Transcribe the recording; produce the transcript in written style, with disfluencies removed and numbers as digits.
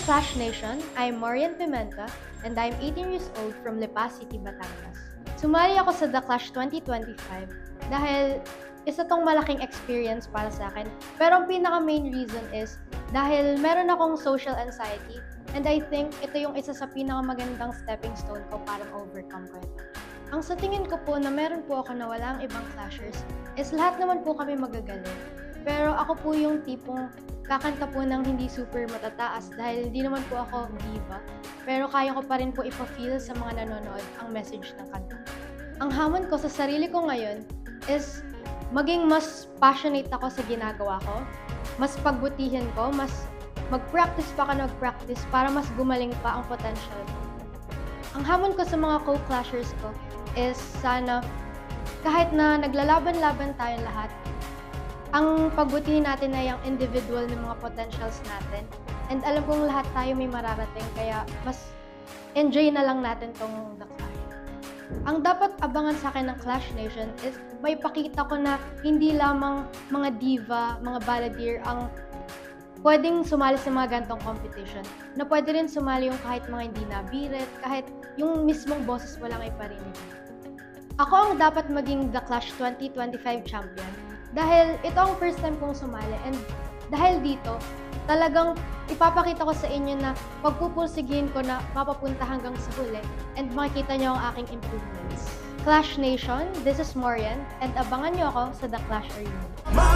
Clash Nation, I'm Marian Pimenta and I'm 18 years old from Lipa City, Batangas. Sumali ako sa The Clash 2025 dahil isa tong malaking experience para sa akin. Pero ang pinaka main reason is dahil meron akong social anxiety and I think ito yung isa sa pinakamagandang stepping stone ko para ma-overcome ko ito. Ang sa tingin ko po na meron po ako na walang ibang clashers is lahat naman po kami magagaling. Pero ako po yung tipong kakanta po ng hindi super matataas dahil hindi naman po ako diva. Pero kaya ko pa rin po ipa-feel sa mga nanonood ang message ng kanta. Ang hamon ko sa sarili ko ngayon is maging mas passionate ako sa ginagawa ko, mas pagbutihin ko, mas mag-practice pa ako mag-practice para mas gumaling pa ang potential ko. Ang hamon ko sa mga co-clashers ko is sana kahit na naglalaban-laban tayong lahat, ang pagbutihin natin ay ang individual ng mga potentials natin. And alam kong lahat tayo may mararating, kaya mas enjoy na lang natin tong The Clash. Ang dapat abangan sa akin ng Clash Nation is may pakita ko na hindi lamang mga diva, mga balladeer ang pwedeng sumali sa mga gantong competition. Na pwede rin sumali yung kahit mga hindi nabirit, kahit yung mismong boses mo lang ay parinig. Ako ang dapat maging The Clash 2025 champion. Dahil ito ang first time kong sumali and dahil dito, talagang ipapakita ko sa inyo na pagpupulsigihin ko na mapapunta hanggang sa huli and makikita nyo ang aking improvements. Clash Nation, this is Marian and abangan nyo ako sa The Clash Arena.